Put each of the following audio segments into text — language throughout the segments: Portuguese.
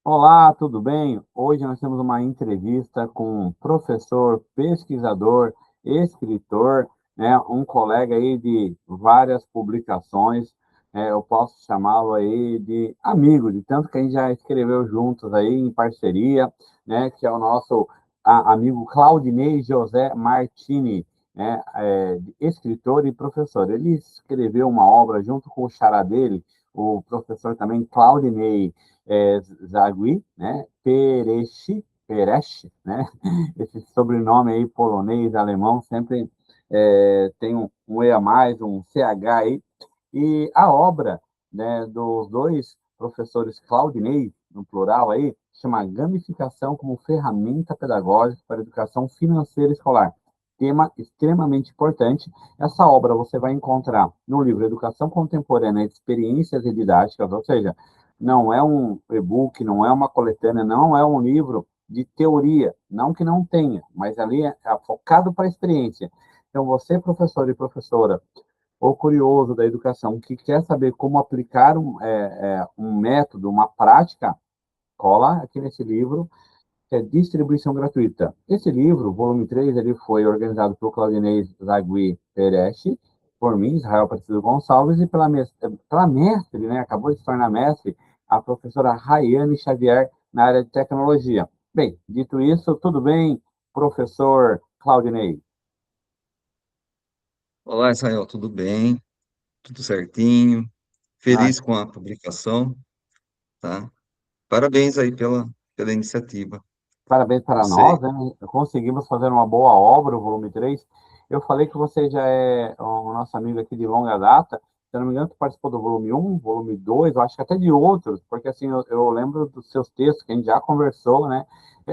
Olá, tudo bem? Hoje nós temos uma entrevista com um professor, pesquisador, escritor, né, um colega aí de várias publicações. Eu posso chamá-lo aí de amigo, de tanto que a gente já escreveu juntos aí em parceria, né, que é o nosso amigo Claudinei José Martini, né, escritor e professor. Ele escreveu uma obra junto com o xará dele, o professor também Claudinei Zagui, né? Pereshi, né? Esse sobrenome aí polonês, alemão, sempre tem um E a mais, um CH aí. E a obra, né, dos dois professores Claudinei, no plural aí, chama Gamificação como ferramenta pedagógica para a educação financeira escolar. Tema extremamente importante. Essa obra você vai encontrar no livro Educação Contemporânea, Experiências e Didáticas, ou seja, não é um e-book, não é uma coletânea, não é um livro de teoria, não que não tenha, mas ali é focado para a experiência. Então, você, professor e professora, ou curioso da educação, que quer saber como aplicar um método, uma prática, cola aqui nesse livro, que é Distribuição Gratuita. Esse livro, volume 3, ele foi organizado pelo Claudinei Zagui Peretti, por mim, Israel Aparecido Gonçalves, e pela mestre, né, acabou de se tornar mestre, a professora Rayane Xavier, na área de tecnologia. Bem, dito isso, tudo bem, professor Claudinei? Olá, Israel, tudo bem? Tudo certinho? Ah, Feliz com a publicação, tá? Parabéns aí pela iniciativa. parabéns para Você, nós, né? Conseguimos fazer uma boa obra, o volume 3. Eu falei que você já é o nosso amigo aqui de longa data. Se eu não me engano, tu participou do volume 1, volume 2, eu acho que até de outros, porque assim, eu lembro dos seus textos que a gente já conversou, né?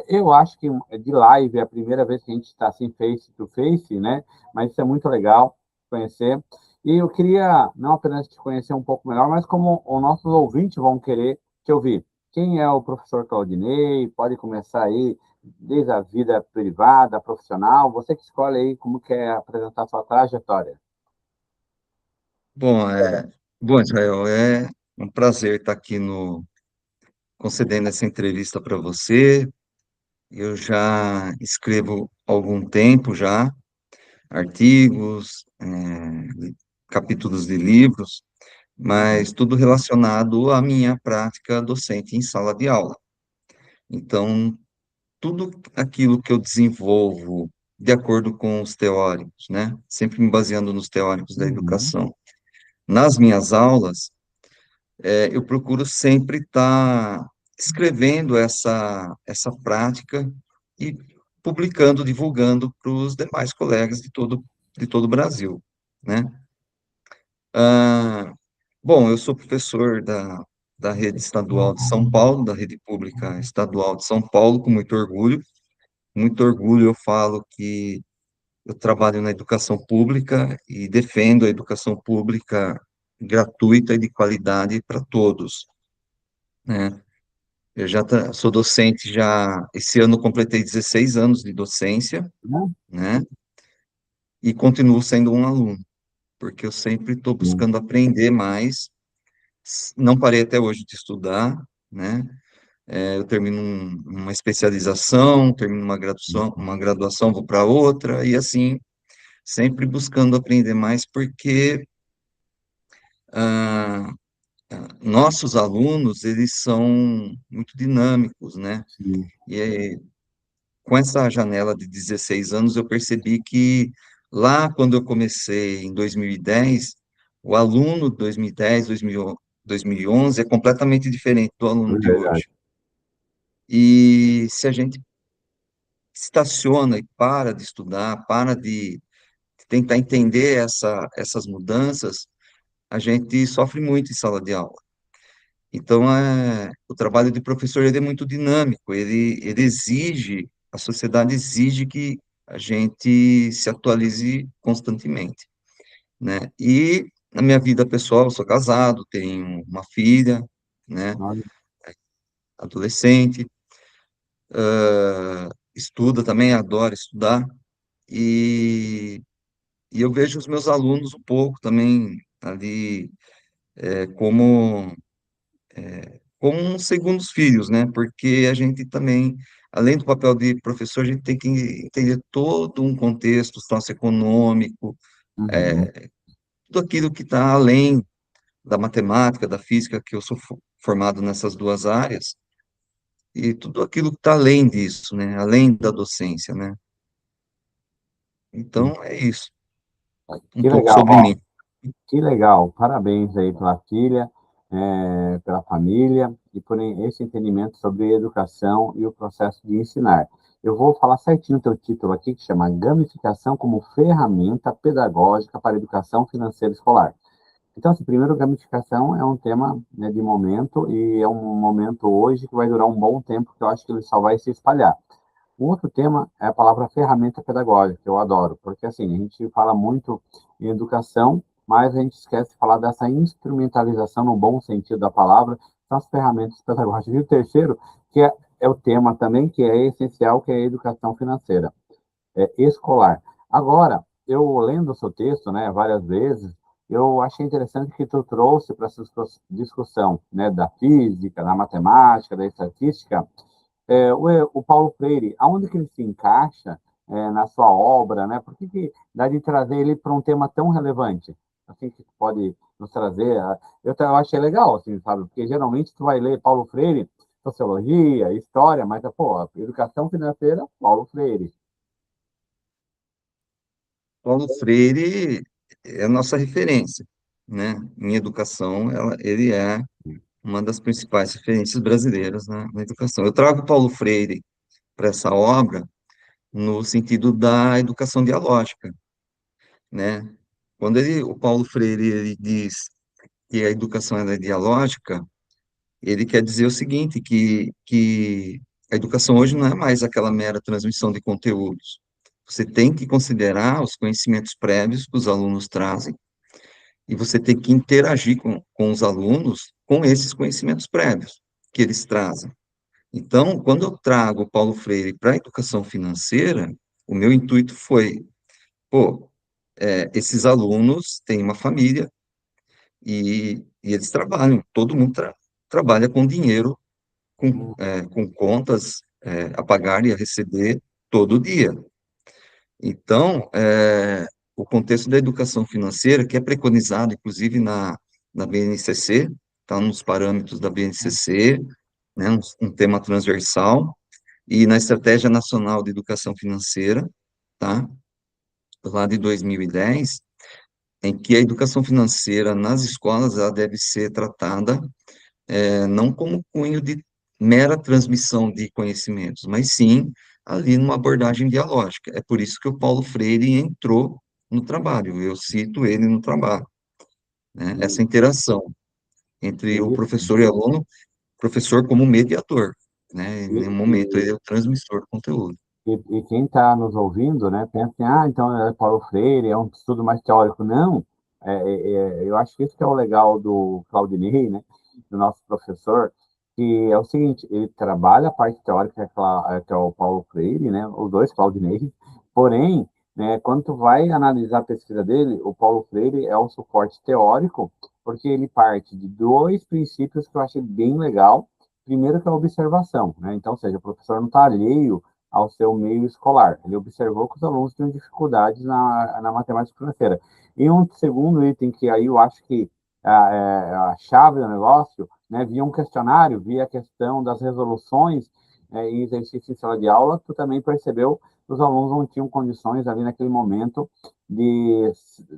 Eu acho que de live é a primeira vez que a gente está assim face to face, né? Mas isso é muito legal conhecer. E eu queria não apenas te conhecer um pouco melhor, mas como os nossos ouvintes vão querer te ouvir. Quem é o professor Claudinei? Pode começar aí, desde a vida privada, profissional, você que escolhe aí como quer apresentar sua trajetória. bom, bom, Israel, é um prazer estar aqui concedendo essa entrevista para você. Eu já escrevo há algum tempo já, artigos, capítulos de livros, mas tudo relacionado à minha prática docente em sala de aula. Então, tudo aquilo que eu desenvolvo de acordo com os teóricos, né? Sempre me baseando nos teóricos da Uhum. educação. Nas minhas aulas, eu procuro sempre estar escrevendo essa prática e publicando, divulgando para os demais colegas de todo o Brasil, né? Ah, bom, eu sou professor da rede estadual de São Paulo, da rede pública estadual de São Paulo, com muito orgulho eu falo que eu trabalho na educação pública e defendo a educação pública gratuita e de qualidade para todos, né? Eu já sou docente já, esse ano completei 16 anos de docência, Né? né? E continuo sendo um aluno, porque eu sempre estou Sim. buscando aprender mais, não parei até hoje de estudar, né? Eu termino uma especialização, termino uma graduação, vou para outra, e assim sempre buscando aprender mais, porque ah, nossos alunos, eles são muito dinâmicos, né? Sim. E com essa janela de 16 anos, eu percebi que lá quando eu comecei, em 2010, o aluno de 2010, 2011 é completamente diferente do É aluno de verdade. hoje. E se a gente estaciona e para de estudar, para de tentar entender essas mudanças, a gente sofre muito em sala de aula. Então, o trabalho de professor ele é muito dinâmico, ele exige, a sociedade exige que a gente se atualize constantemente, né? E na minha vida pessoal, eu sou casado, tenho uma filha, né, Olha, adolescente, estuda também, adora estudar, e, e eu vejo os meus alunos um pouco também ali, como como uns segundos filhos, né? Porque a gente também, além do papel de professor, a gente tem que entender todo um contexto socioeconômico, Uhum. tudo aquilo que está além da matemática, da física, que eu sou formado nessas duas áreas, e tudo aquilo que está além disso, né? Além da docência, né? Então, é isso, um Que pouco legal, sobre ó, mim. que legal. Parabéns aí pela filha, pela família e por esse entendimento sobre educação e o processo de ensinar. Eu vou falar certinho o teu título aqui, que chama Gamificação como ferramenta pedagógica para a educação financeira escolar. Então, assim, primeiro, gamificação é um tema, né, de momento e é um momento hoje que vai durar um bom tempo, que eu acho que ele só vai se espalhar. O outro tema é a palavra ferramenta pedagógica, que eu adoro, porque assim, a gente fala muito em educação, mas a gente esquece de falar dessa instrumentalização no bom sentido da palavra, são as ferramentas pedagógicas. E o terceiro, que é o tema também, que é essencial, que é a educação financeira, escolar. Agora, eu lendo o seu texto, né, várias vezes, eu achei interessante que tu trouxe para essa discussão, né, da física, da matemática, da estatística, o Paulo Freire, aonde que ele se encaixa na sua obra, né? Por que, que dá de trazer ele para um tema tão relevante? Assim que pode nos trazer. Eu achei legal, assim, sabe? Porque geralmente tu vai ler Paulo Freire, sociologia, história, mas, pô, educação financeira, Paulo Freire. Paulo Freire é a nossa referência, né? Em educação, ele é uma das principais referências brasileiras na educação. Eu trago Paulo Freire para essa obra no sentido da educação dialógica, né? Quando o Paulo Freire ele diz que a educação ela é dialógica, ele quer dizer o seguinte, que a educação hoje não é mais aquela mera transmissão de conteúdos. Você tem que considerar os conhecimentos prévios que os alunos trazem e você tem que interagir com os alunos com esses conhecimentos prévios que eles trazem. Então, quando eu trago o Paulo Freire para a educação financeira, o meu intuito foi, pô, esses alunos têm uma família e eles trabalham, todo mundo trabalha com dinheiro, com contas, a pagar e a receber todo dia. Então, o contexto da educação financeira, que é preconizado, inclusive, na BNCC, está nos parâmetros da BNCC, né, um tema transversal, e na Estratégia Nacional de Educação Financeira, tá, lá de 2010, em que a educação financeira nas escolas ela deve ser tratada não como cunho de mera transmissão de conhecimentos, mas sim ali numa abordagem dialógica. É por isso que o Paulo Freire entrou no trabalho, eu cito ele no trabalho, né? Essa interação entre o Isso. professor e aluno, professor como mediador, né? Em E, nenhum momento ele e, é o transmissor do conteúdo. e quem está nos ouvindo, né, pensa assim, então é Paulo Freire, é um estudo mais teórico. Não, eu acho que isso que é o legal do Claudinei, né, do nosso professor, que é o seguinte, ele trabalha a parte teórica, que é o Paulo Freire, né, os dois Claudinei, porém, né, quando tu vai analisar a pesquisa dele, o Paulo Freire é o suporte teórico, porque ele parte de dois princípios que eu achei bem legal. Primeiro que é a observação, né? Então, ou seja, o professor não está alheio ao seu meio escolar. Ele observou que os alunos tinham dificuldades na matemática financeira. E um segundo item que aí eu acho que a chave do negócio, né, via um questionário, via a questão das resoluções em exercício em sala de aula, tu também percebeu que os alunos não tinham condições ali naquele momento de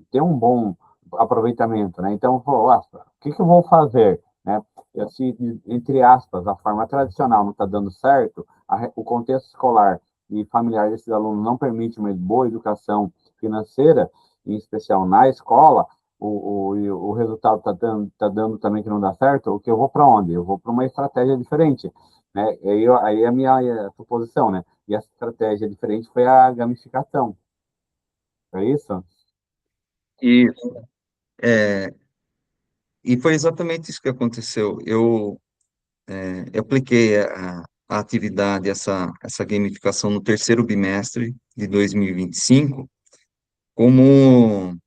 ter um bom aproveitamento, né? Então, falou, o que que eu vou fazer, né? Se, entre aspas, a forma tradicional não está dando certo, o contexto escolar e familiar desses alunos não permite uma boa educação financeira, em especial na escola, o resultado tá dando também que não dá certo, o que eu vou para onde? Eu vou para uma estratégia diferente, né? Aí a minha suposição, né? E essa estratégia diferente foi a gamificação, é isso? E, é, e foi exatamente isso que aconteceu. Eu apliquei a atividade, essa gamificação no terceiro bimestre de 2025, como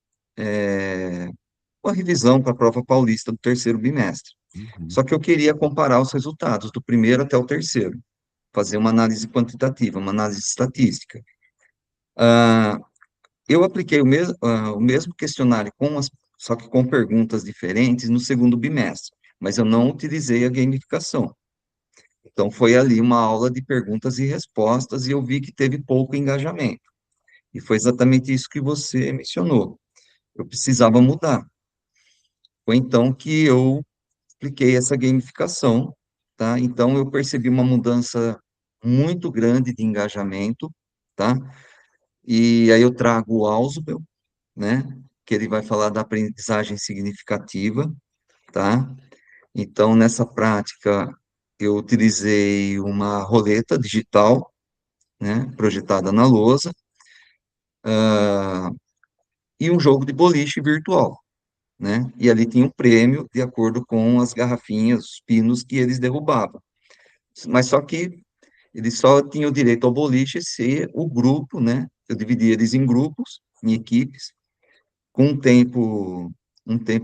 a revisão para a prova paulista do terceiro bimestre. Uhum. Só que eu queria comparar os resultados do primeiro até o terceiro, fazer uma análise quantitativa, uma análise estatística. Ah, eu apliquei o mesmo questionário, só que com perguntas diferentes no segundo bimestre, mas eu não utilizei a gamificação. Então, foi ali uma aula de perguntas e respostas, e eu vi que teve pouco engajamento. E foi exatamente isso que você mencionou. Eu precisava mudar. Foi então que eu apliquei essa gamificação, tá? Então, eu percebi uma mudança muito grande de engajamento, tá? E aí eu trago o Ausubel, né? Que ele vai falar da aprendizagem significativa, tá? Então, nessa prática, eu utilizei uma roleta digital, né? Projetada na lousa, e um jogo de boliche virtual, né? E ali tinha um prêmio de acordo com as garrafinhas, os pinos que eles derrubavam. Mas só que eles só tinham direito ao boliche se o grupo, né? Eu dividi eles em grupos, em equipes, com um tempo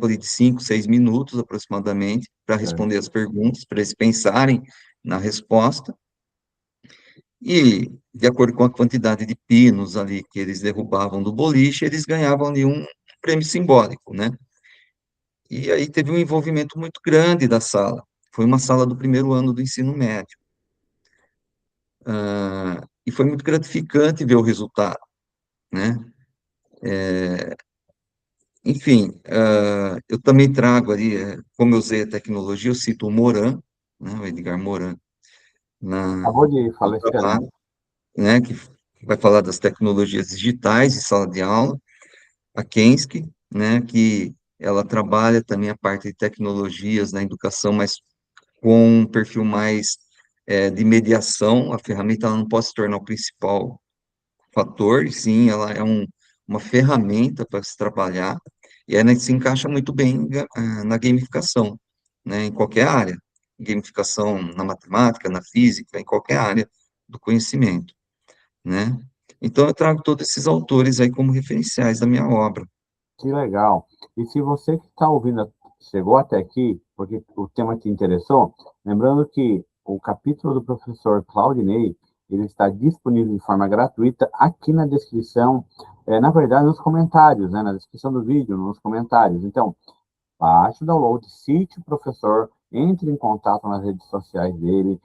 ali de 5, 6 minutos aproximadamente, para Certo. responder as perguntas, para eles pensarem na resposta, e de acordo com a quantidade de pinos ali que eles derrubavam do boliche, eles ganhavam ali um prêmio simbólico, né? E aí teve um envolvimento muito grande da sala. Foi uma sala do primeiro ano do ensino médio. E foi muito gratificante ver o resultado, né? Enfim, eu também trago ali, como eu usei a tecnologia, eu cito o Moran, né, o Edgar Moran, Acabou de no falecer, né? trabalho, né, que vai falar das tecnologias digitais de sala de aula, a Kensky, né, que ela trabalha também a parte de tecnologias na educação, mas com um perfil mais de mediação. A ferramenta ela não pode se tornar o principal fator, e sim, ela é uma ferramenta para se trabalhar, e ela se encaixa muito bem na gamificação, né, em qualquer área. Gamificação na matemática, na física, em qualquer área do conhecimento, né? Então, eu trago todos esses autores aí como referenciais da minha obra. Que legal. E se você que está ouvindo chegou até aqui, porque o tema te interessou, lembrando que o capítulo do professor Claudinei, ele está disponível de forma gratuita aqui na descrição, na verdade, nos comentários, né, na descrição do vídeo, nos comentários. Então, baixe o download, cite o professor, entre em contato nas redes sociais dele,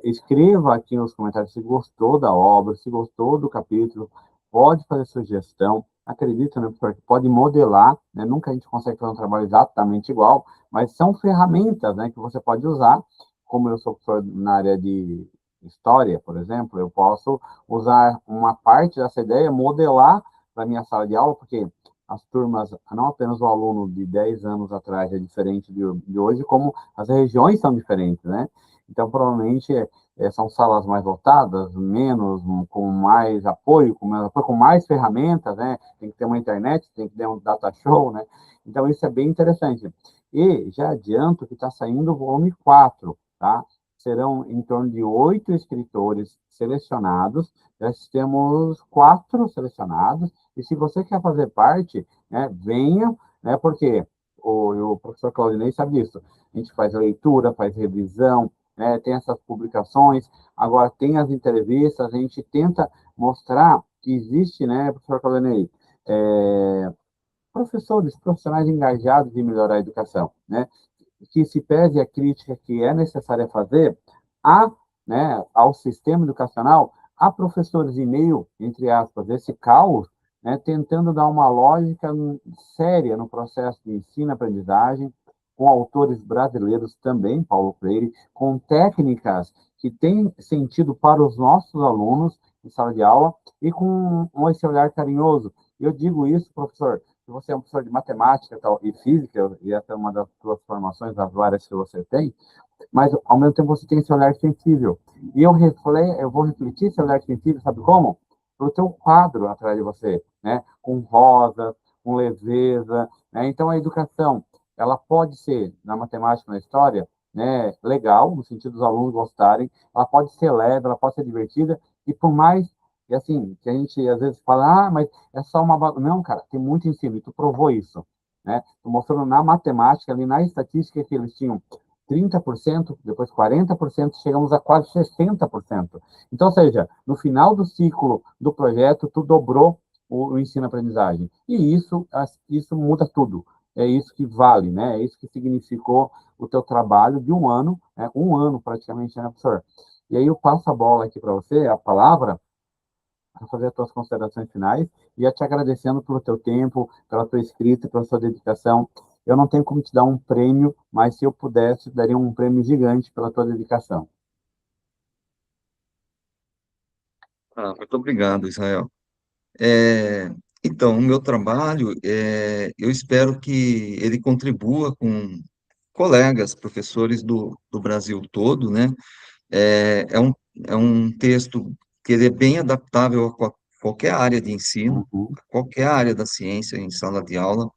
escreva aqui nos comentários se gostou da obra, se gostou do capítulo, pode fazer sugestão, acredito, né, professor, que pode modelar, né, nunca a gente consegue fazer um trabalho exatamente igual, mas são ferramentas, né, que você pode usar, como eu sou professor na área de história, por exemplo, eu posso usar uma parte dessa ideia, modelar para minha sala de aula, porque as turmas, não apenas o aluno de 10 anos atrás é diferente de hoje, como as regiões são diferentes, né? Então, provavelmente, são salas mais lotadas, menos, com mais apoio, com mais ferramentas, né? Tem que ter uma internet, tem que ter um data show, né? Então, isso é bem interessante. E já adianto que está saindo o volume 4, tá? Serão em torno de 8 escritores selecionados, já temos 4 selecionados, e se você quer fazer parte, né, venha, né, porque o professor Claudinei sabe disso. A gente faz leitura, faz revisão, né, tem essas publicações, agora tem as entrevistas, a gente tenta mostrar que existe, né, professor Claudinei, professores, profissionais engajados em melhorar a educação, né? Que se pese a crítica que é necessária fazer a, né, ao sistema educacional, a professores em meio, entre aspas, esse caos, né, tentando dar uma lógica séria no processo de ensino-aprendizagem, com autores brasileiros também, Paulo Freire, com técnicas que têm sentido para os nossos alunos em sala de aula e com esse olhar carinhoso. Eu digo isso, professor, se você é um professor de matemática tal, e física, e essa é uma das suas formações, das várias que você tem, mas ao mesmo tempo você tem esse olhar sensível. E eu vou refletir esse olhar sensível, sabe como? Para o teu quadro atrás de você, né? Com rosa, com leveza, né? Então a educação, ela pode ser, na matemática, na história, né, legal, no sentido dos alunos gostarem, ela pode ser leve, ela pode ser divertida, e por mais, e assim, que a gente às vezes fala, ah, mas é só uma bagunça. Não, cara, tem muito ensino, e tu provou isso. né? Mostrando na matemática, ali na estatística, que eles tinham 30%, depois 40%, chegamos a quase 60%. Então, ou seja, no final do ciclo do projeto, tu dobrou o ensino-aprendizagem. E isso muda tudo. É isso que vale, né? É isso que significou o teu trabalho de um ano praticamente, né, professor? E aí eu passo a bola aqui para você, a palavra, para fazer as tuas considerações finais, e já te agradecendo pelo teu tempo, pela tua escrita, pela sua dedicação. Eu não tenho como te dar um prêmio, mas se eu pudesse, daria um prêmio gigante pela tua dedicação. Muito obrigado, Israel. É, então, o meu trabalho, eu espero que ele contribua com colegas, professores do Brasil todo, né? É, um, é um texto que ele é bem adaptável a qualquer área de ensino, Uhum. a qualquer área da ciência em sala de aula.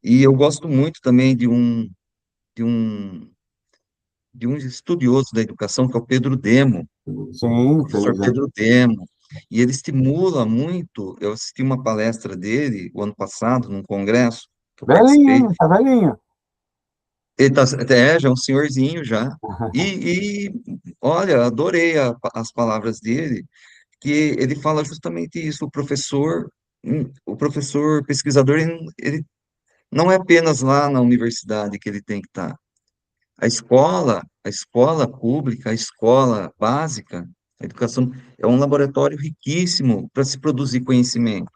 E eu gosto muito também de um, de um estudioso da educação, que é o Pedro Demo, Sim, professor feliz ano. Pedro Demo. E ele estimula muito. Eu assisti uma palestra dele o ano passado, num congresso que eu Velhinho, participei. hein? Tá velhinho. Ele tá, já é um senhorzinho já. E olha, adorei as palavras dele, que ele fala justamente isso. O professor pesquisador, ele não é apenas lá na universidade que ele tem que estar. A escola pública, a escola básica, a educação é um laboratório riquíssimo para se produzir conhecimento.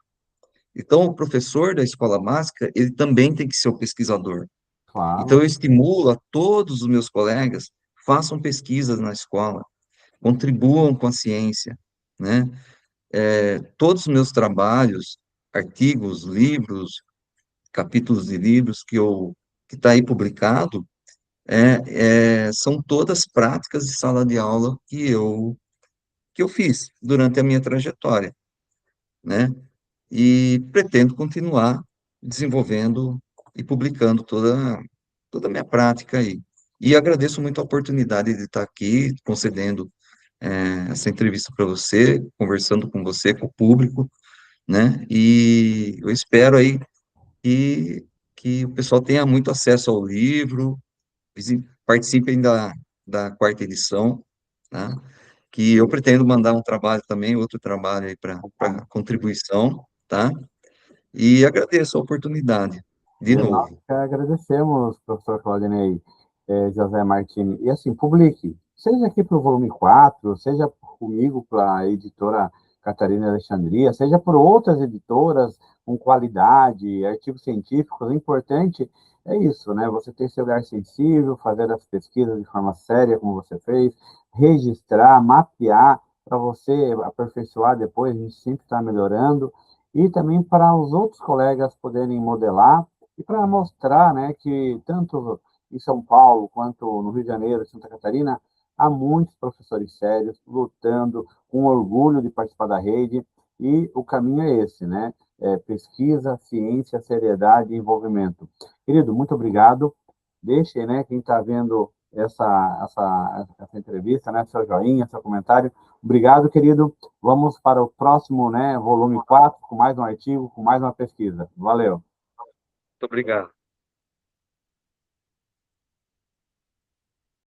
Então, o professor da escola básica, ele também tem que ser o pesquisador. Então, Claro, eu estimulo a todos os meus colegas, façam pesquisas na escola, contribuam com a ciência, né? Todos os meus trabalhos, artigos, livros, capítulos de livros que está aí publicado, são todas práticas de sala de aula que eu fiz durante a minha trajetória, né? E pretendo continuar desenvolvendo e publicando toda a minha prática aí. E agradeço muito a oportunidade de estar aqui concedendo essa entrevista para você, conversando com você, com o público, né? E eu espero aí que, que o pessoal tenha muito acesso ao livro, participem da quarta edição, tá? Que eu pretendo mandar um trabalho também, outro trabalho aí para contribuição, tá? E agradeço a oportunidade, de nós novo. que agradecemos, professor Claudinei, José Martini. E assim, publique, seja aqui para o volume 4, seja comigo para a editora Catarina Alexandria, seja por outras editoras com qualidade, artigos científicos. O importante é isso, né? Você ter seu olhar sensível, fazer as pesquisas de forma séria, como você fez, registrar, mapear, para você aperfeiçoar depois, a gente sempre está melhorando, e também para os outros colegas poderem modelar e para mostrar, né, que tanto em São Paulo quanto no Rio de Janeiro e Santa Catarina há muitos professores sérios lutando com orgulho de participar da rede, e o caminho é esse, né? Pesquisa, ciência, seriedade e envolvimento. Querido, muito obrigado. Deixe, né, quem está vendo essa entrevista, né, seu joinha, seu comentário. Obrigado, querido. Vamos para o próximo, né, volume 4 com mais um artigo, com mais uma pesquisa. Valeu. Muito obrigado.